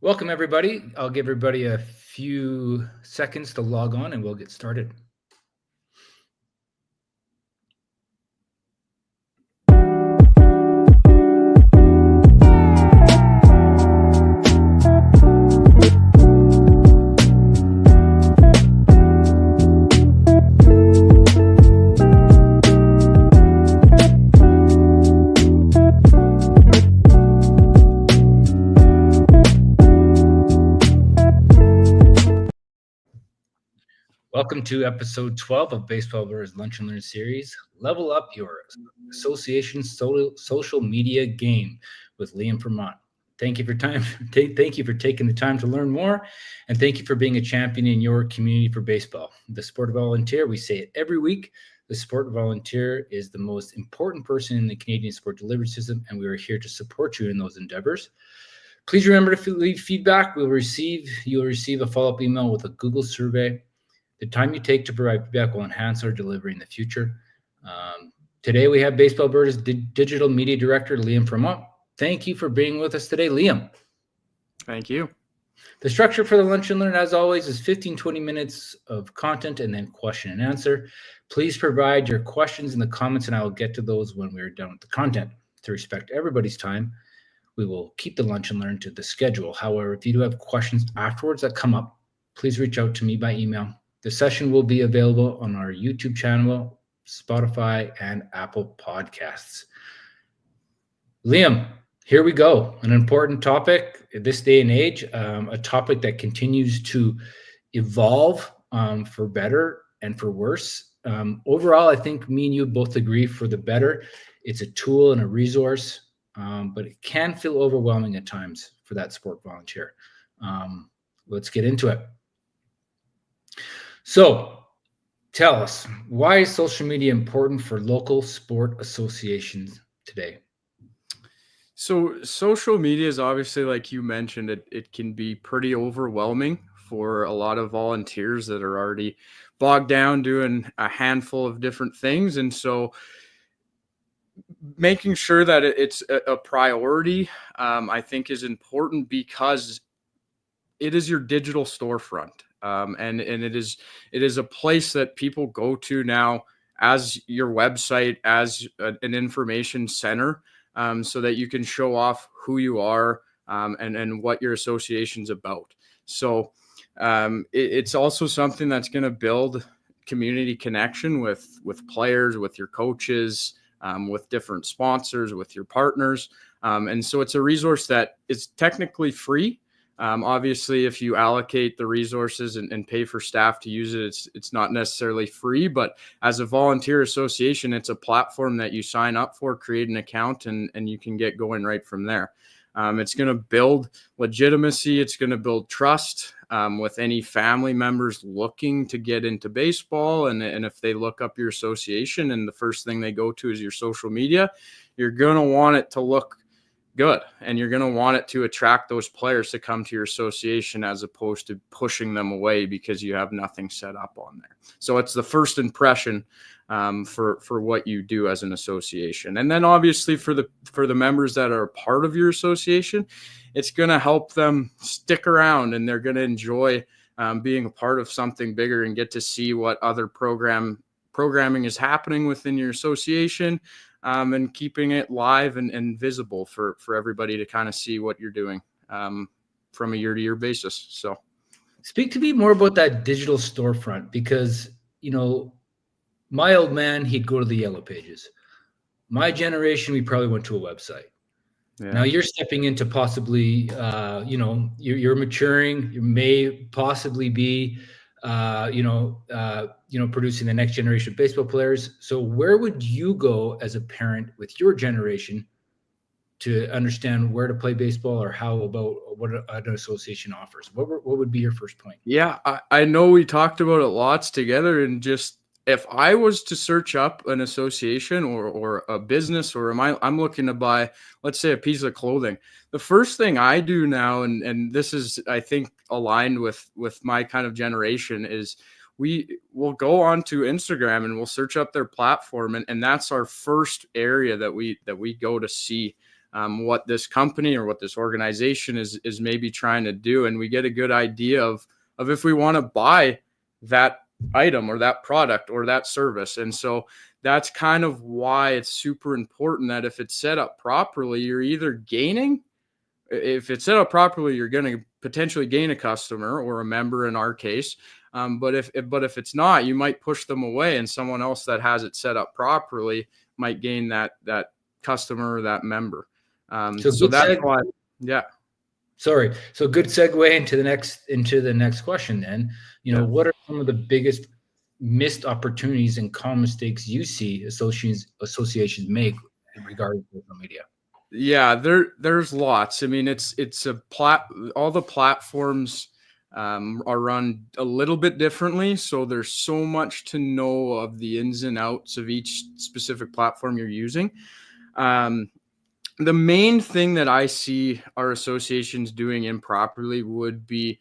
Welcome, everybody. I'll give everybody a few seconds to log on and we'll get started. Welcome to episode 12 of Baseball Brewers Lunch and Learn series, Level Up Your Association Social Media Game with Liam Vermont. Thank you for time. Thank you for taking the time to learn more, and thank you for being a champion in your community for baseball. The sport of volunteer, we say it every week. The sport of volunteer is the most important person in the Canadian sport delivery system, and we are here to support you in those endeavors. Please remember to leave feedback. You'll receive a follow-up email with a Google survey. The time you take to provide feedback will enhance our delivery in the future. Today we have Baseball Birds Digital Media Director Liam Vermont. Thank you for being with us today, Liam. Thank you. The structure for the Lunch and Learn, as always, is 15-20 minutes of content and then question and answer. Please provide your questions in the comments and I will get to those when we're done with the content. To respect everybody's time, we will keep the Lunch and Learn to the schedule. However, if you do have questions afterwards that come up, please reach out to me by email. The session will be available on our YouTube channel, Spotify, and Apple Podcasts. Liam, here we go. An important topic at this day and age, a topic that continues to evolve for better and for worse. Overall, I think me and you both agree for the better. It's a tool and a resource, but it can feel overwhelming at times for that sport volunteer. Let's get into it. So tell us, why is social media important for local sport associations today? So social media is obviously, like you mentioned, it can be pretty overwhelming for a lot of volunteers that are already bogged down doing a handful of different things. And so making sure that it's a priority, I think is important because it is your digital storefront. And it is a place that people go to now as your website, as an information center, so that you can show off who you are, and what your association's about. So it's also something that's going to build community connection with players, with your coaches, with different sponsors, with your partners. And so it's a resource that is technically free. Obviously, if you allocate the resources and pay for staff to use it, it's not necessarily free, but as a volunteer association, it's a platform that you sign up for, create an account, and you can get going right from there. It's going to build legitimacy. It's going to build trust with any family members looking to get into baseball. And if they look up your association and the first thing they go to is your social media, you're going to want it to look good, and you're going to want it to attract those players to come to your association as opposed to pushing them away because you have nothing set up on there. So it's the first impression for what you do as an association. And then obviously for the members that are part of your association, it's going to help them stick around, and they're going to enjoy being a part of something bigger and get to see what other programming is happening within your association. And keeping it live and visible for everybody to kind of see what you're doing from a year-to-year basis. So speak to me more about that digital storefront, because, my old man, he'd go to the Yellow Pages. My generation, we probably went to a website. Yeah. Now you're stepping into possibly, you're maturing. You may possibly be, producing the next generation of baseball players. So where would you go as a parent with your generation to understand where to play baseball, or how about what an association offers? What would be your first point? Yeah, I know we talked about it lots together, and just if I was to search up an association or a business, or I'm looking to buy, let's say, a piece of clothing, the first thing I do now, and this is, I think, aligned with my kind of generation, is we will go onto Instagram and we'll search up their platform, and that's our first area that we go to see what this company or what this organization is maybe trying to do, and we get a good idea of if we want to buy that item or that product or that service. And so that's kind of why it's super important that if it's set up properly, you're either gaining, if it's set up properly, you're going to potentially gain a customer or a member in our case. But if it's not, you might push them away, and someone else that has it set up properly might gain that customer or that member. So that's why, yeah. Sorry. So good segue into the next question then. What are some of the biggest missed opportunities and common mistakes you see associations make regarding social media? Yeah, there's lots. I mean, it's all the platforms are run a little bit differently. So there's so much to know of the ins and outs of each specific platform you're using. The main thing that I see our associations doing improperly would be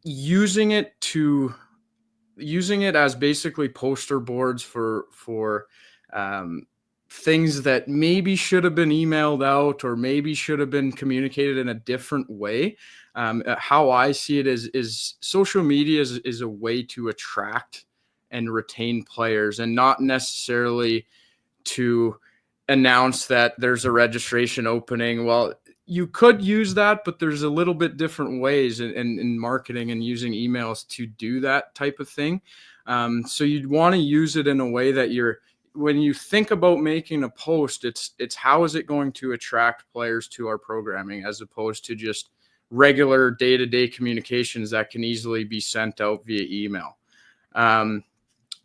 using it as basically poster boards for things that maybe should have been emailed out or maybe should have been communicated in a different way. How I see it is social media is a way to attract and retain players, and not necessarily to announce that there's a registration opening. Well, you could use that, but there's a little bit different ways in marketing and using emails to do that type of thing. So you'd want to use it in a way that when you think about making a post, it's how is it going to attract players to our programming, as opposed to just regular day-to-day communications that can easily be sent out via email.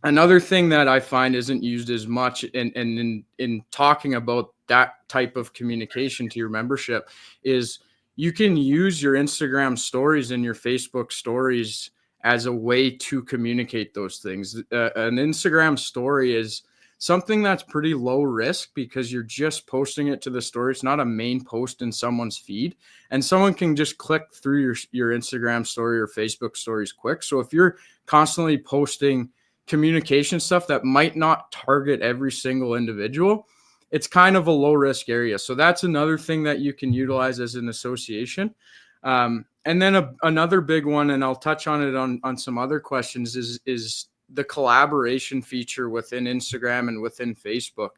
Another thing that I find isn't used as much in talking about that type of communication to your membership is you can use your Instagram stories and your Facebook stories as a way to communicate those things. An Instagram story is something that's pretty low risk because you're just posting it to the story. It's not a main post in someone's feed, and someone can just click through your Instagram story or Facebook stories quick. So if you're constantly posting communication stuff that might not target every single individual, it's kind of a low risk area. So that's another thing that you can utilize as an association. And then another big one, and I'll touch on it on some other questions, is the collaboration feature within Instagram and within Facebook.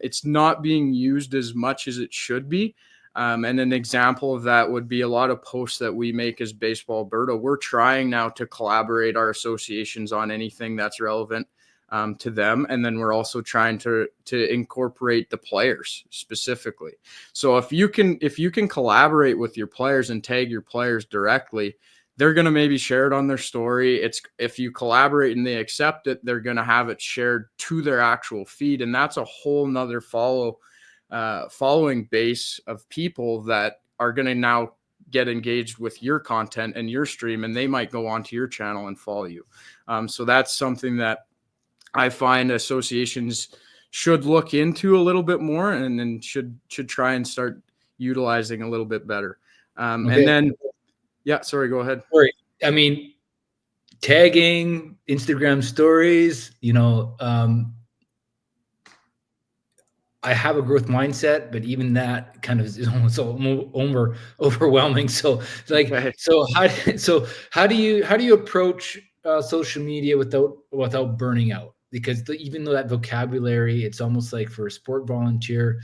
It's not being used as much as it should be. And an example of that would be a lot of posts that we make as Baseball Alberta. We're trying now to collaborate our associations on anything that's relevant to them. And then we're also trying to incorporate the players specifically. So if you can collaborate with your players and tag your players directly, they're going to maybe share it on their story. If you collaborate and they accept it, they're going to have it shared to their actual feed. And that's a whole nother following base of people that are going to now get engaged with your content and your stream, and they might go onto your channel and follow you. So that's something that I find associations should look into a little bit more, and then should try and start utilizing a little bit better. Okay. And then, yeah, sorry, go ahead. Sorry. I mean, tagging, Instagram stories, I have a growth mindset, but even that kind of is almost overwhelming. So it's like, okay. So how do you approach social media without burning out? Because even though that vocabulary, it's almost like for a sport volunteer,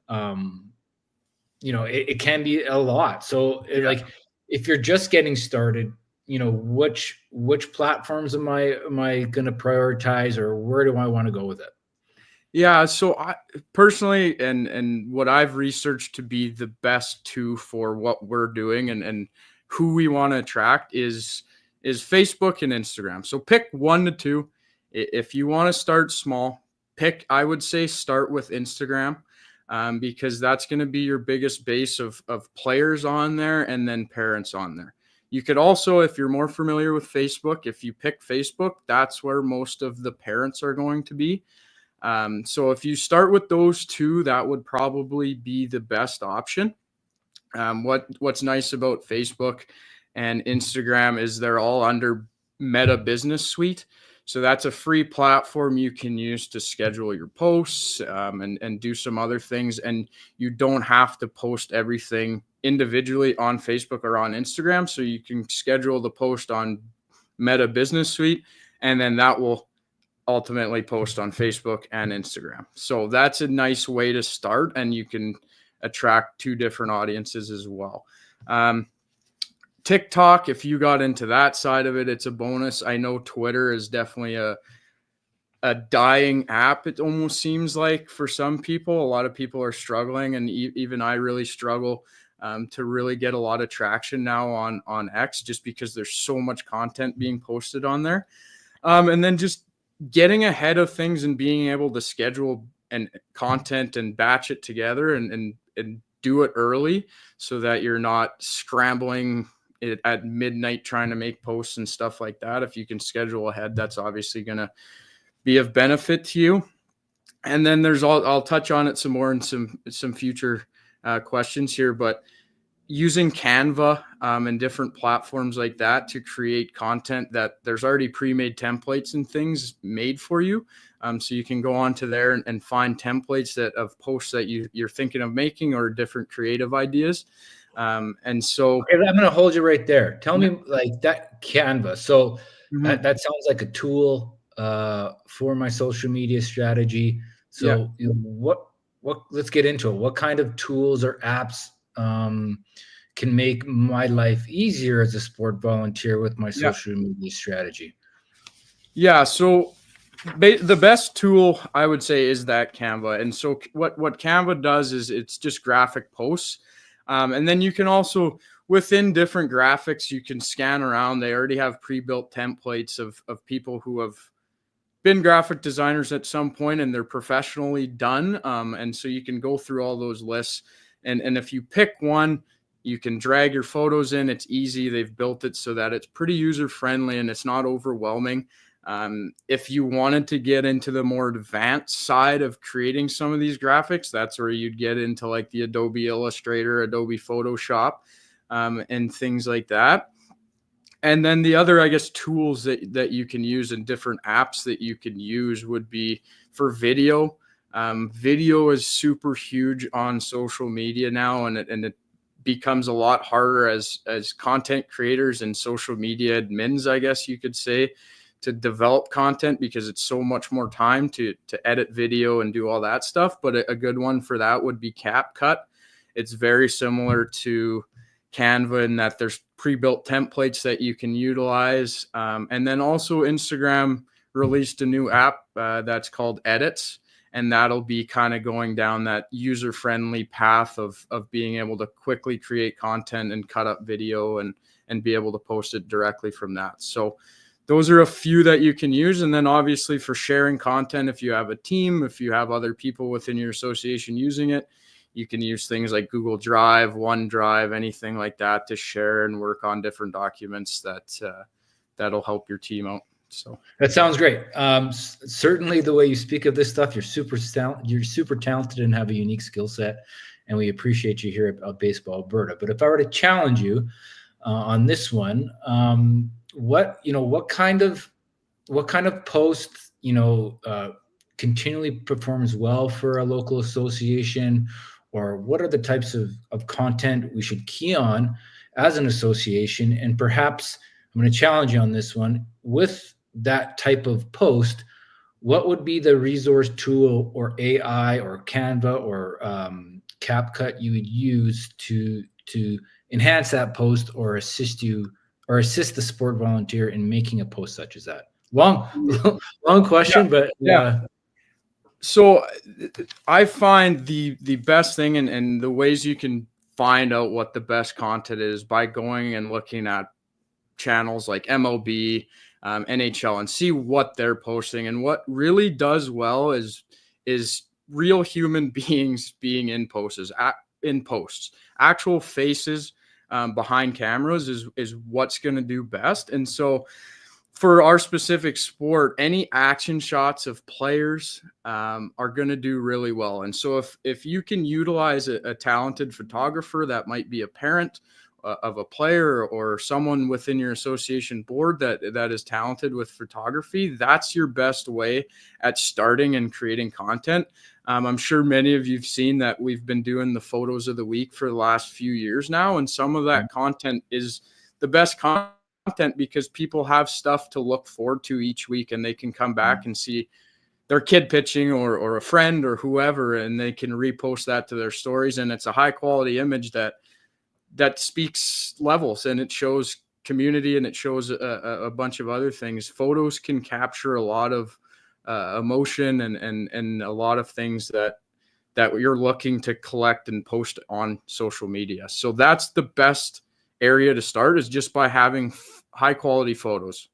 it can be a lot. So like, if you're just getting started, which platforms am I going to prioritize, or where do I want to go with it? Yeah, so I personally, and what I've researched to be the best tool for what we're doing and who we want to attract is Facebook and Instagram. So pick 1 to 2. If you want to start small, I would say start with Instagram, because that's going to be your biggest base of players on there, and then parents on there. You could also, if you're more familiar with Facebook, if you pick Facebook, that's where most of the parents are going to be. So if you start with those 2, that would probably be the best option. What's nice about Facebook and Instagram is they're all under Meta Business Suite. So that's a free platform you can use to schedule your posts, and do some other things. And you don't have to post everything individually on Facebook or on Instagram. So you can schedule the post on Meta Business Suite, and then that will ultimately post on Facebook and Instagram. So that's a nice way to start, and you can attract two different audiences as well. TikTok, if you got into that side of it, it's a bonus. I know Twitter is definitely a dying app. It almost seems like for some people, a lot of people are struggling, and even I really struggle to really get a lot of traction now on X, just because there's so much content being posted on there. And then just getting ahead of things and being able to schedule and content and batch it together and do it early, so that you're not scrambling it at midnight trying to make posts and stuff like that. If you can schedule ahead, that's obviously going to be of benefit to you. And then I'll touch on it some more in some future questions here, but using Canva and different platforms like that to create content, that there's already pre-made templates and things made for you. So you can go onto there and find templates of posts that you're thinking of making, or different creative ideas. And so okay, I'm going to hold you right there. Tell me, like, that Canva. So that sounds like a tool for my social media strategy. So what let's get into it. What kind of tools or apps can make my life easier as a sport volunteer with my social media strategy? Yeah. So the best tool I would say is that Canva. And so what Canva does is it's just graphic posts. And then you can also, within different graphics, you can scan around. They already have pre-built templates of people who have been graphic designers at some point, and they're professionally done. And so you can go through all those lists. And if you pick one, you can drag your photos in. It's easy. They've built it so that it's pretty user-friendly and it's not overwhelming. If you wanted to get into the more advanced side of creating some of these graphics, that's where you'd get into like the Adobe Illustrator, Adobe Photoshop, and things like that. And then the other, I guess, tools that you can use and different apps that you can use would be for video. Video is super huge on social media now, and it becomes a lot harder as content creators and social media admins, I guess you could say, to develop content, because it's so much more time to edit video and do all that stuff. But a good one for that would be CapCut. It's very similar to Canva in that there's pre-built templates that you can utilize. And then also Instagram released a new app that's called Edits, and that'll be kind of going down that user-friendly path of being able to quickly create content and cut up video and be able to post it directly from that. So those are a few that you can use. And then obviously for sharing content, if you have a team, if you have other people within your association using it, you can use things like Google Drive, OneDrive, anything like that to share and work on different documents that'll help your team out. So that sounds great. Certainly the way you speak of this stuff, you're super talented and have a unique skill set, and we appreciate you here at Baseball Alberta. But if I were to challenge you on this one, what kind of post continually performs well for a local association, or what are the types of content we should key on as an association? And perhaps I'm going to challenge you on this one. With that type of post, what would be the resource tool or AI or Canva or CapCut you would use to enhance that post, or assist the sport volunteer in making a post such as that? Long question, but yeah. So I find the best thing and the ways you can find out what the best content is by going and looking at channels like MLB, NHL, and see what they're posting. And what really does well is real human beings being in posts. Actual faces behind cameras is what's going to do best. And so for our specific sport, any action shots of players are going to do really well. And so if you can utilize a talented photographer, that might be a parent of a player or someone within your association board that is talented with photography, that's your best way at starting and creating content. I'm sure many of you've seen that we've been doing the photos of the week for the last few years now, and some of that content is the best content because people have stuff to look forward to each week, and they can come back and see their kid pitching or a friend or whoever, and they can repost that to their stories. And it's a high quality image that speaks levels, and it shows community, and it shows a bunch of other things. Photos can capture a lot of emotion and a lot of things that you're looking to collect and post on social media. So that's the best area to start, is just by having high quality photos.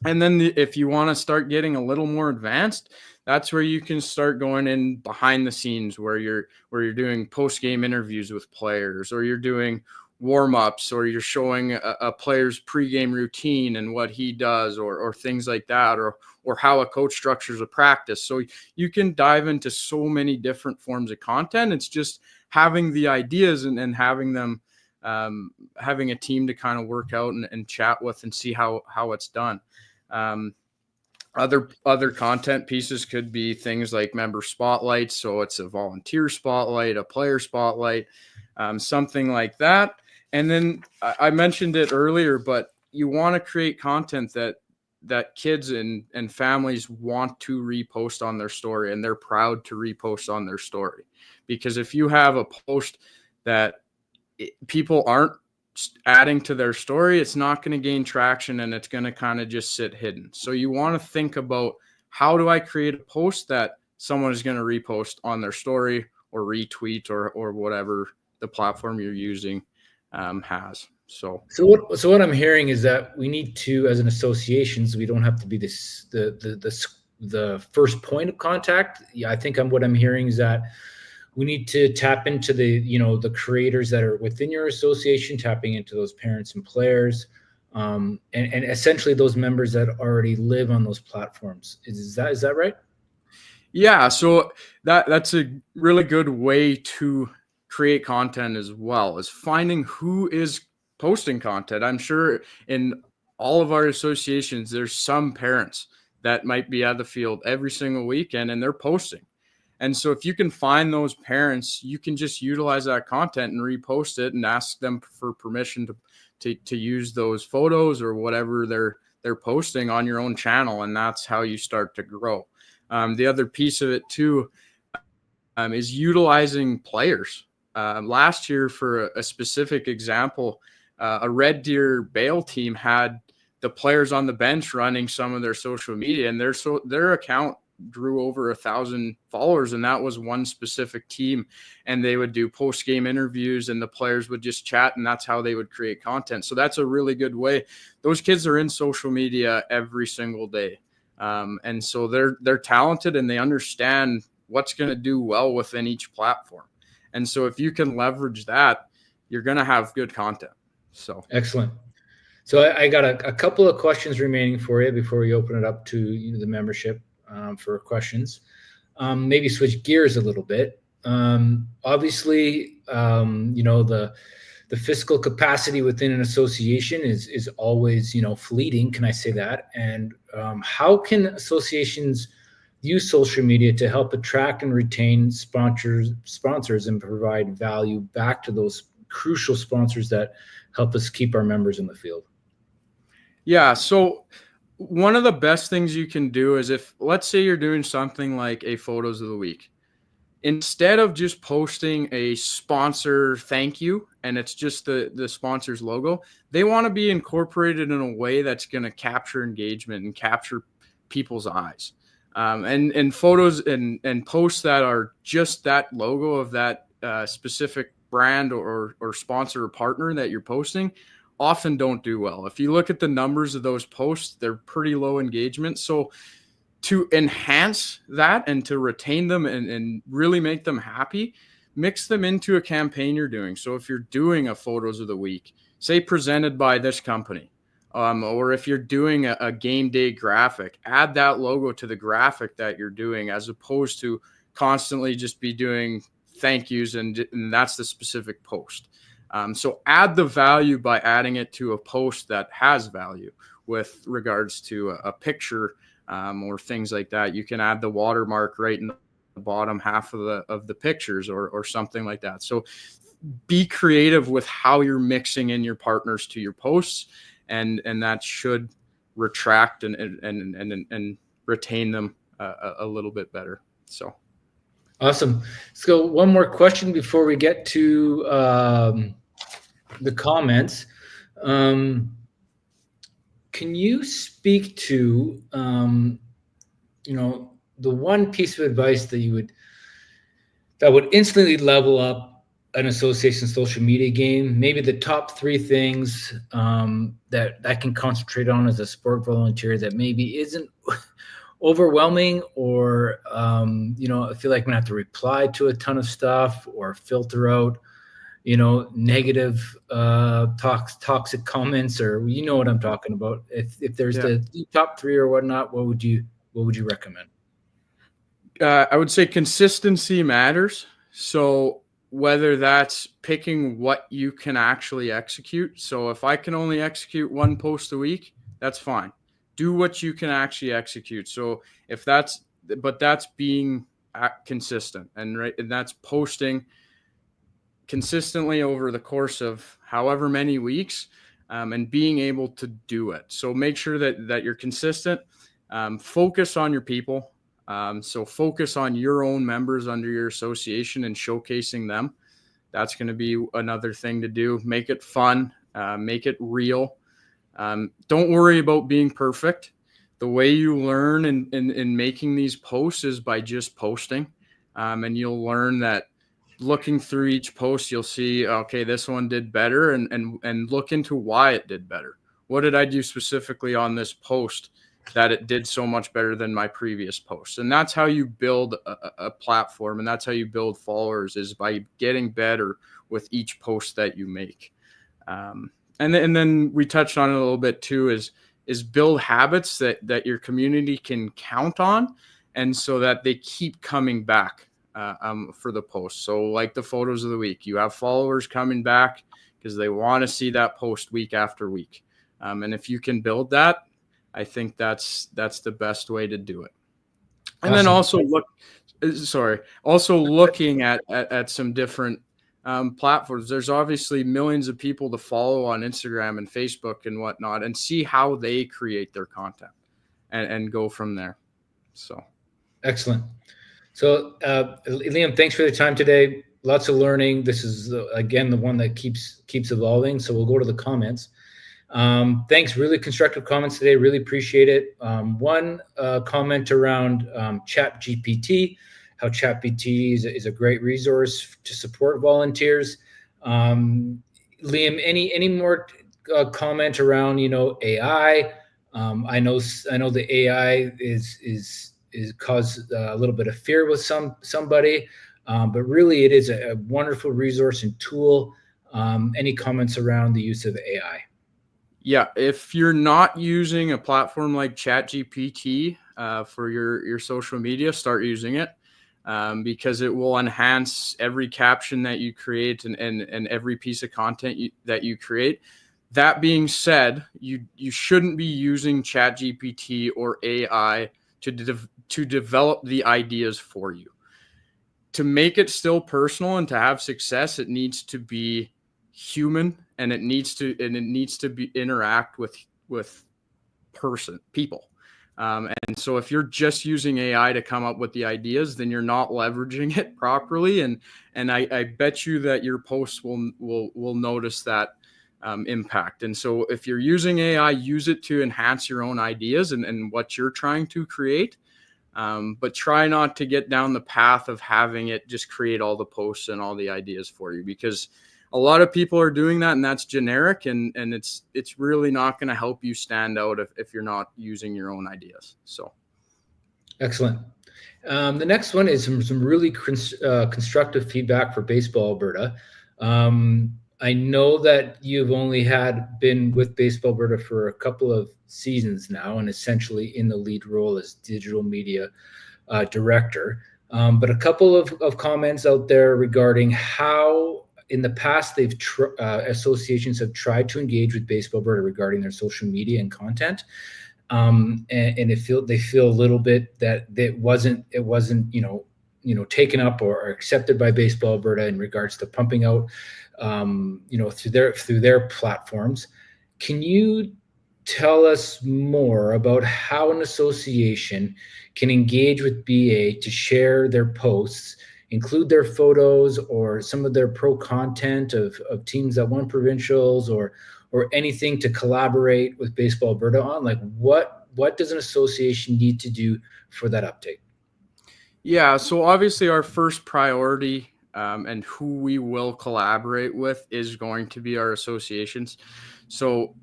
And then if you want to start getting a little more advanced, that's where you can start going in behind the scenes, where you're doing post-game interviews with players, or you're doing warm-ups, or you're showing a player's pre-game routine and what he does, or things like that, or how a coach structures a practice. So you can dive into so many different forms of content. It's just having the ideas and having them, having a team to kind of work out and chat with and see how it's done. Other content pieces could be things like member spotlights. So it's a volunteer spotlight, a player spotlight, something like that. And then I mentioned it earlier, but you want to create content that kids and families want to repost on their story, and they're proud to repost on their story. Because if you have a post that people aren't adding to their story, it's not going to gain traction, and it's going to kind of just sit hidden. So you want to think about, how do I create a post that someone is going to repost on their story or retweet or whatever the platform you're using has. So what I'm hearing is that we need to, as an association, so we don't have to be the first point of contact. Yeah, I think what I'm hearing is that we need to tap into the creators that are within your association, tapping into those parents and players, and essentially those members that already live on those platforms. Is that right? Yeah. So that's a really good way to create content as well, is finding who is posting content. I'm sure in all of our associations, there's some parents that might be at the field every single weekend, and they're posting. And so if you can find those parents, you can just utilize that content and repost it and ask them for permission to use those photos or whatever they're posting on your own channel. And that's how you start to grow. The other piece of it too is utilizing players. Last year, for a specific example, a Red Deer Bale team had the players on the bench running some of their social media, and their account drew over 1,000 followers, and that was one specific team. And they would do post-game interviews, and the players would just chat, and that's how they would create content. So that's a really good way. Those kids are in social media every single day, and so they're talented, and they understand what's going to do well within each platform. And so if you can leverage that, you're going to have good content. So excellent. So I got a couple of questions remaining for you before we open it up to the membership for questions. Maybe switch gears a little bit. Obviously, the fiscal capacity within an association is always, fleeting. Can I say that? And how can associations use social media to help attract and retain sponsors and provide value back to those crucial sponsors that help us keep our members in the field? Yeah. So one of the best things you can do is, if, let's say, you're doing something like a photos of the week, instead of just posting a sponsor thank you and it's just the sponsor's logo, they want to be incorporated in a way that's going to capture engagement and capture people's eyes. And photos and posts that are just that logo of that specific brand or sponsor or partner that you're posting often don't do well. If you look at the numbers of those posts, they're pretty low engagement. So to enhance that and to retain them and really make them happy, mix them into a campaign you're doing. So if you're doing a photos of the week, say presented by this company, or if you're doing a game day graphic, add that logo to the graphic that you're doing, as opposed to constantly just be doing thank yous and that's the specific post. So add the value by adding it to a post that has value with regards to a picture or things like that. You can add the watermark right in the bottom half of the pictures or something like that. So be creative with how you're mixing in your partners to your posts, and that should retract and retain them a little bit better. So awesome. Let's go one more question before we get to the comments. Can you speak to the one piece of advice that would instantly level up an association social media game? Maybe the top 3 things that I can concentrate on as a sport volunteer that maybe isn't overwhelming, or I feel like I'm gonna have to reply to a ton of stuff or filter out negative toxic comments, or what I'm talking about. If there's the top 3 or whatnot, what would you recommend? I would say consistency matters. So whether that's picking what you can actually execute. So if I can only execute 1 post a week, that's fine. Do what you can actually execute. So that's being consistent, and that's posting consistently over the course of however many weeks, and being able to do it. So make sure that you're consistent. Focus on your people. So focus on your own members under your association and showcasing them. That's going to be another thing to do. Make it fun. Make it real. Don't worry about being perfect. The way you learn in making these posts is by just posting. And you'll learn that looking through each post, you'll see, okay, this one did better, and look into why it did better. What did I do specifically on this post that it did so much better than my previous posts? And that's how you build a platform, and that's how you build followers, is by getting better with each post that you make. And then we touched on it a little bit too, is build habits that your community can count on, and so that they keep coming back for the post. So like the photos of the week, you have followers coming back because they want to see that post week after week. And if you can build that, I think that's the best way to do it. And then also looking at some different platforms. There's obviously millions of people to follow on Instagram and Facebook and whatnot, and see how they create their content and go from there. So excellent. So Liam, thanks for the time today. Lots of learning. This is again the one that keeps evolving. So we'll go to the comments. Thanks. Really constructive comments today. Really appreciate it. One comment around ChatGPT, how ChatGPT is a great resource to support volunteers. Liam, any more comment around AI? I know the AI is caused a little bit of fear with somebody, but really it is a wonderful resource and tool. Any comments around the use of AI? Yeah, if you're not using a platform like ChatGPT for your social media, start using it, because it will enhance every caption that you create and every piece of content that you create. That being said, you shouldn't be using ChatGPT or AI to develop the ideas for you. To make it still personal and to have success, it needs to be human, and it needs to be interact with people. And so if you're just using AI to come up with the ideas, then you're not leveraging it properly. And I bet you that your posts will notice that impact. And so if you're using AI, use it to enhance your own ideas and what you're trying to create. But try not to get down the path of having it just create all the posts and all the ideas for you, because a lot of people are doing that, and that's generic, and it's really not going to help you stand out if you're not using your own ideas. So excellent. The next one is some really constructive feedback for Baseball Alberta. I know that you've only been with Baseball Alberta for a couple of seasons now, and essentially in the lead role as digital media director. But a couple of comments out there regarding how in the past, associations have tried to engage with Baseball Alberta regarding their social media and content, and they feel a little bit that it wasn't taken up or accepted by Baseball Alberta in regards to pumping out through their platforms. Can you tell us more about how an association can engage with BA to share their posts, include their photos or some of their pro content of teams that won provincials or anything to collaborate with Baseball Alberta on? Like what does an association need to do for that update? Yeah, so obviously our first priority and who we will collaborate with is going to be our associations. So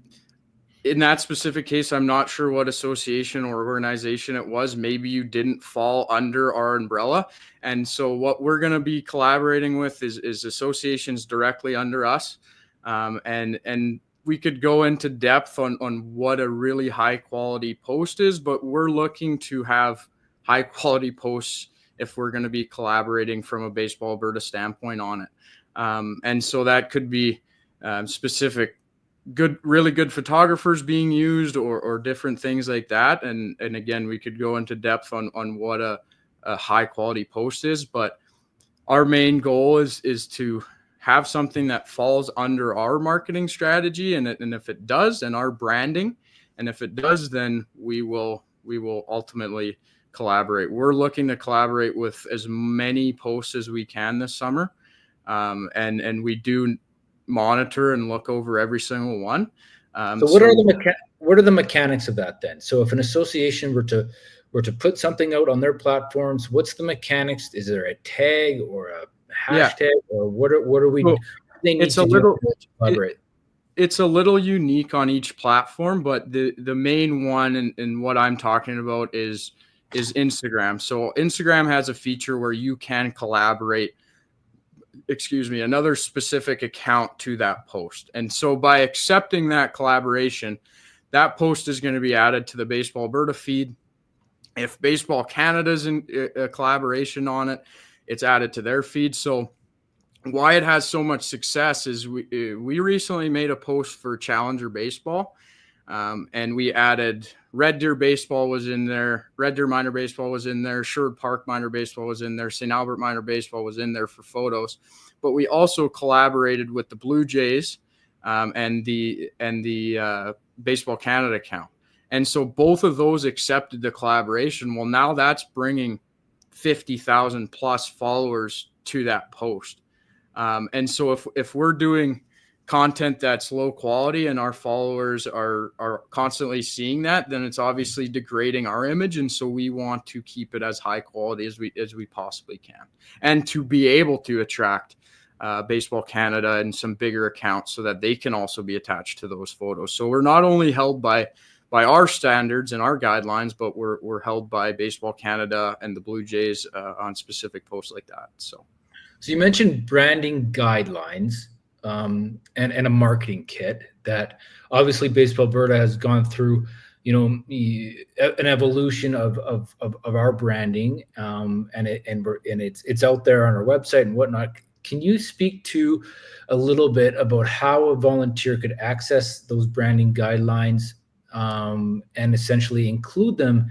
in that specific case, I'm not sure what association or organization it was. Maybe you didn't fall under our umbrella. And so what we're going to be collaborating with is associations directly under us. And we could go into depth on what a really high quality post is, but we're looking to have high quality posts if we're going to be collaborating from a Baseball Alberta standpoint on it. And so that could be specific really good photographers being used or different things like that. And again, we could go into depth on what a high quality post is, but our main goal is to have something that falls under our marketing strategy. And if it does, and our branding, and if it does, then we will ultimately collaborate. We're looking to collaborate with as many posts as we can this summer. And we do monitor and look over every single one. So what are the mechanics of that then? So if an association were to put something out on their platforms, what's the mechanics? Is there a tag or a hashtag or what are we? Well, they need to do to collaborate? It's a little unique on each platform, but the main one and what I'm talking about is Instagram. So Instagram has a feature where you can collaborate another specific account to that post. And so by accepting that collaboration, that post is going to be added to the Baseball Alberta feed. If Baseball Canada's in a collaboration on it, it's added to their feed. So why it has so much success is we recently made a post for Challenger Baseball, and we added Red Deer Baseball was in there, Red Deer Minor Baseball was in there, Sherwood Park Minor Baseball was in there, St. Albert Minor Baseball was in there for photos. But we also collaborated with the Blue Jays and the Baseball Canada account. And so both of those accepted the collaboration. Well, now that's bringing 50,000 plus followers to that post. And so if we're doing content that's low quality and our followers are constantly seeing that, then it's obviously degrading our image. And so we want to keep it as high quality as we possibly can, and to be able to attract Baseball Canada and some bigger accounts so that they can also be attached to those photos. So we're not only held by our standards and our guidelines, but we're held by Baseball Canada and the Blue Jays on specific posts like that. So you mentioned branding guidelines. And a marketing kit that obviously Baseball Alberta has gone through, an evolution of our branding, and it's out there on our website and whatnot. Can you speak to a little bit about how a volunteer could access those branding guidelines and essentially include them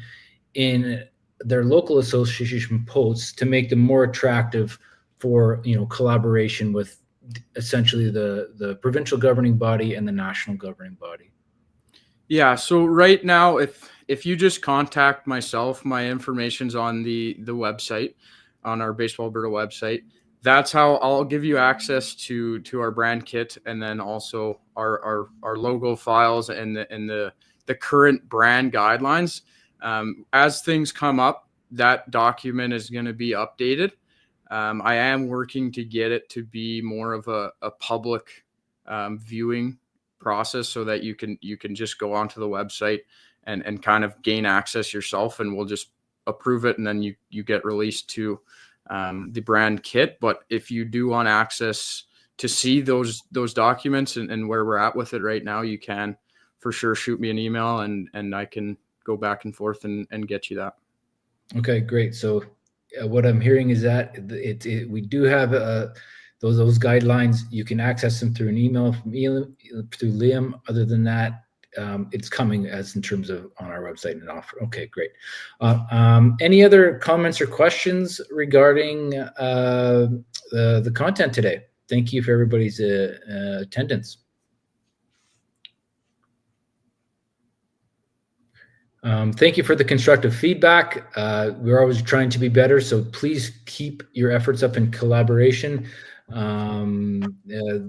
in their local association posts to make them more attractive for collaboration with essentially the provincial governing body and the national governing body? Yeah. So right now, if you just contact myself, my information's on the website, on our Baseball Alberta website. That's how I'll give you access to our brand kit, and then also our logo files and the current brand guidelines. As things come up, that document is going to be updated. I am working to get it to be more of a public viewing process so that you can just go onto the website and kind of gain access yourself, and we'll just approve it, and then you get released to the brand kit. But if you do want access to see those documents and where we're at with it right now, you can for sure shoot me an email, and I can go back and forth and get you that. Okay, great. So what I'm hearing is that we do have those guidelines, you can access them through an email from through Liam. Other than that, it's coming as in terms of on our website and offer. Okay, great. Any other comments or questions regarding the content today? Thank you for everybody's attendance. Thank you for the constructive feedback. We're always trying to be better, so please keep your efforts up in collaboration.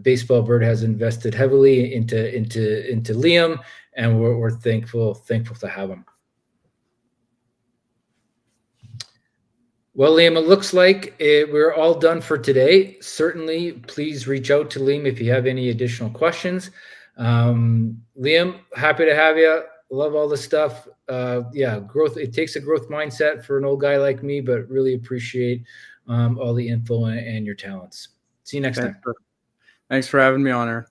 Baseball Bird has invested heavily into Liam, and we're thankful to have him. Well, Liam, it looks like we're all done for today. Certainly, please reach out to Liam if you have any additional questions. Liam, happy to have you. Love all the stuff. Yeah, growth. It takes a growth mindset for an old guy like me, but really appreciate all the info and your talents. See you next time. Thanks for having me on, Aaron.